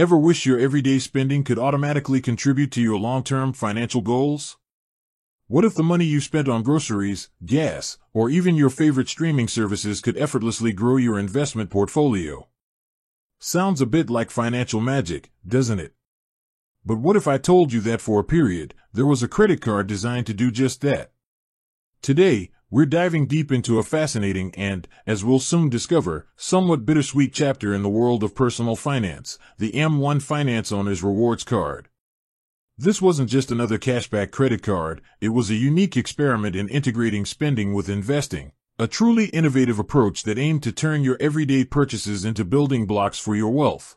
Ever wish your everyday spending could automatically contribute to your long-term financial goals? What if the money you spent on groceries, gas, or even your favorite streaming services could effortlessly grow your investment portfolio? Sounds a bit like financial magic, doesn't it? But what if I told you that for a period, there was a credit card designed to do just that? Today, we're diving deep into a fascinating and, as we'll soon discover, somewhat bittersweet chapter in the world of personal finance, the M1 Finance Owner's Rewards Card. This wasn't just another cashback credit card, it was a unique experiment in integrating spending with investing, a truly innovative approach that aimed to turn your everyday purchases into building blocks for your wealth.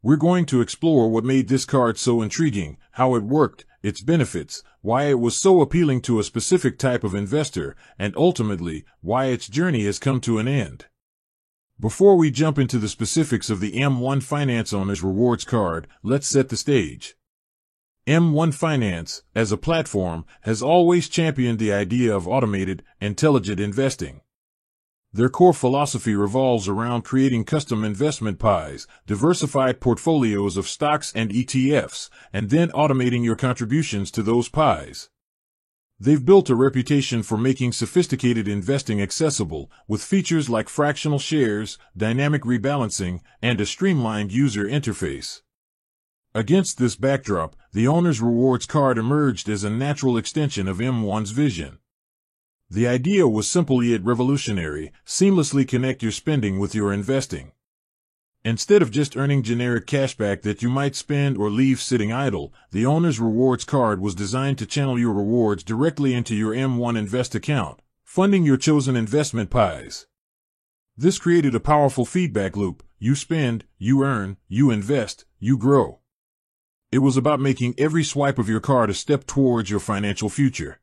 We're going to explore what made this card so intriguing, how it worked, its benefits, why it was so appealing to a specific type of investor, and ultimately, why its journey has come to an end. Before we jump into the specifics of the M1 Finance Owner's Rewards Card, let's set the stage. M1 Finance, as a platform, has always championed the idea of automated, intelligent investing. Their core philosophy revolves around creating custom investment pies, diversified portfolios of stocks and ETFs, and then automating your contributions to those pies. They've built a reputation for making sophisticated investing accessible, with features like fractional shares, dynamic rebalancing, and a streamlined user interface. Against this backdrop, the Owner's Rewards Card emerged as a natural extension of M1's vision. The idea was simple yet revolutionary: seamlessly connect your spending with your investing. Instead of just earning generic cashback that you might spend or leave sitting idle, the Owner's Rewards Card was designed to channel your rewards directly into your M1 Invest account, funding your chosen investment pies. This created a powerful feedback loop: you spend, you earn, you invest, you grow. It was about making every swipe of your card a step towards your financial future.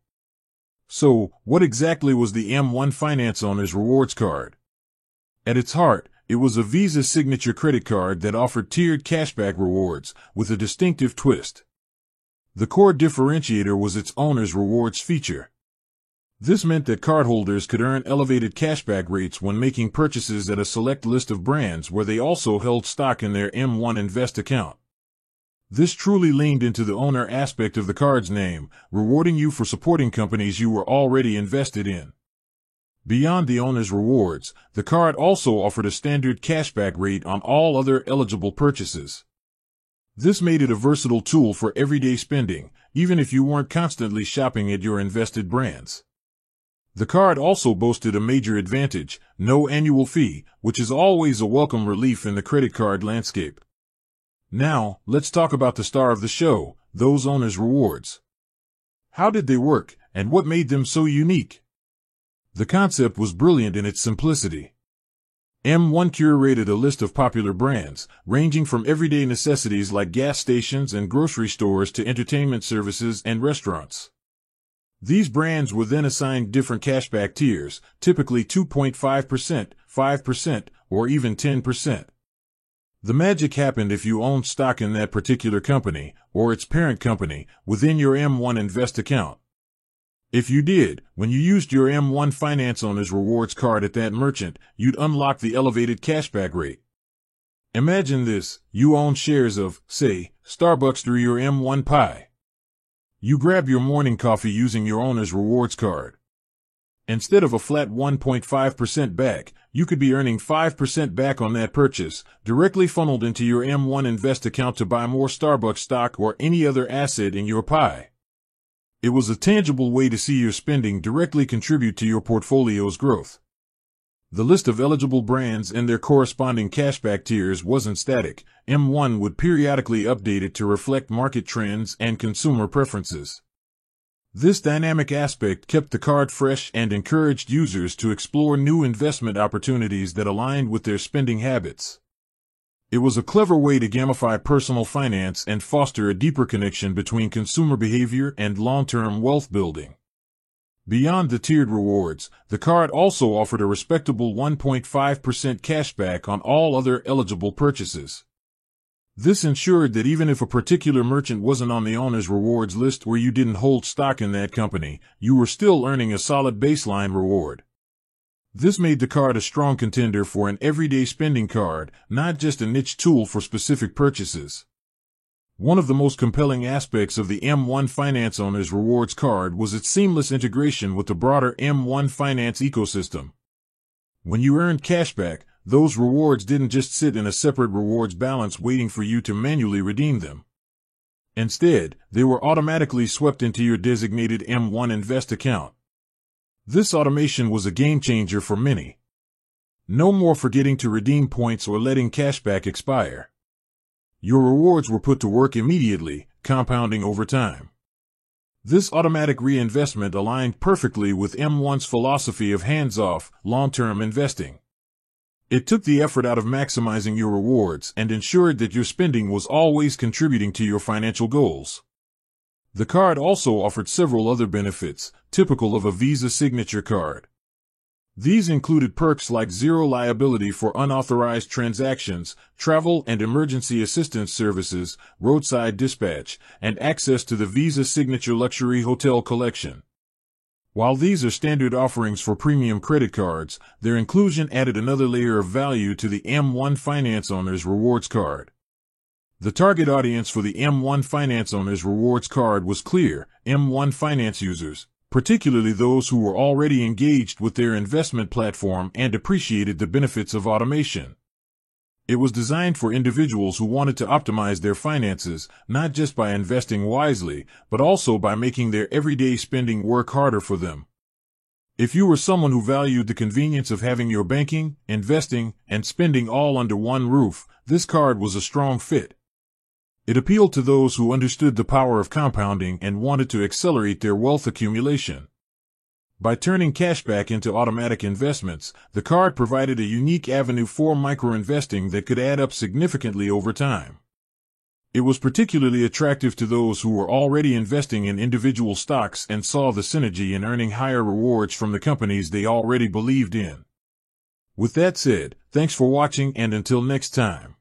So, what exactly was the M1 Finance Owner's Rewards Card? At its heart, it was a Visa signature credit card that offered tiered cashback rewards, with a distinctive twist. The core differentiator was its Owner's Rewards feature. This meant that cardholders could earn elevated cashback rates when making purchases at a select list of brands where they also held stock in their M1 Invest account. This truly leaned into the owner aspect of the card's name, rewarding you for supporting companies you were already invested in. Beyond the owner's rewards, the card also offered a standard cashback rate on all other eligible purchases. This made it a versatile tool for everyday spending, even if you weren't constantly shopping at your invested brands. The card also boasted a major advantage: no annual fee, which is always a welcome relief in the credit card landscape. Now, let's talk about the star of the show, those owner's rewards. How did they work, and what made them so unique? The concept was brilliant in its simplicity. M1 curated a list of popular brands, ranging from everyday necessities like gas stations and grocery stores to entertainment services and restaurants. These brands were then assigned different cashback tiers, typically 2.5%, 5%, or even 10%. The magic happened if you owned stock in that particular company, or its parent company, within your M1 Invest account. If you did, when you used your M1 Finance Owner's Rewards Card at that merchant, you'd unlock the elevated cashback rate. Imagine this: you own shares of, say, Starbucks through your M1 Pi. You grab your morning coffee using your Owner's Rewards Card. Instead of a flat 1.5% back, you could be earning 5% back on that purchase, directly funneled into your M1 Invest account to buy more Starbucks stock or any other asset in your pie. It was a tangible way to see your spending directly contribute to your portfolio's growth. The list of eligible brands and their corresponding cashback tiers wasn't static. M1 would periodically update it to reflect market trends and consumer preferences. This dynamic aspect kept the card fresh and encouraged users to explore new investment opportunities that aligned with their spending habits. It was a clever way to gamify personal finance and foster a deeper connection between consumer behavior and long-term wealth building. Beyond the tiered rewards, the card also offered a respectable 1.5% cashback on all other eligible purchases. This ensured that even if a particular merchant wasn't on the owner's rewards list or you didn't hold stock in that company, you were still earning a solid baseline reward. This made the card a strong contender for an everyday spending card, not just a niche tool for specific purchases. One of the most compelling aspects of the M1 Finance Owner's Rewards card was its seamless integration with the broader M1 Finance ecosystem. When you earned cashback, those rewards didn't just sit in a separate rewards balance waiting for you to manually redeem them. Instead, they were automatically swept into your designated M1 Invest account. This automation was a game changer for many. No more forgetting to redeem points or letting cashback expire. Your rewards were put to work immediately, compounding over time. This automatic reinvestment aligned perfectly with M1's philosophy of hands-off, long-term investing. It took the effort out of maximizing your rewards and ensured that your spending was always contributing to your financial goals. The card also offered several other benefits, typical of a Visa signature card. These included perks like zero liability for unauthorized transactions, travel and emergency assistance services, roadside dispatch, and access to the Visa Signature Luxury Hotel Collection. While these are standard offerings for premium credit cards, their inclusion added another layer of value to the M1 Finance Owner's Rewards card. The target audience for the M1 Finance Owner's Rewards card was clear: M1 Finance users, particularly those who were already engaged with their investment platform and appreciated the benefits of automation. It was designed for individuals who wanted to optimize their finances, not just by investing wisely, but also by making their everyday spending work harder for them. If you were someone who valued the convenience of having your banking, investing, and spending all under one roof, this card was a strong fit. It appealed to those who understood the power of compounding and wanted to accelerate their wealth accumulation. By turning cashback into automatic investments, the card provided a unique avenue for micro-investing that could add up significantly over time. It was particularly attractive to those who were already investing in individual stocks and saw the synergy in earning higher rewards from the companies they already believed in. With that said, thanks for watching, and until next time.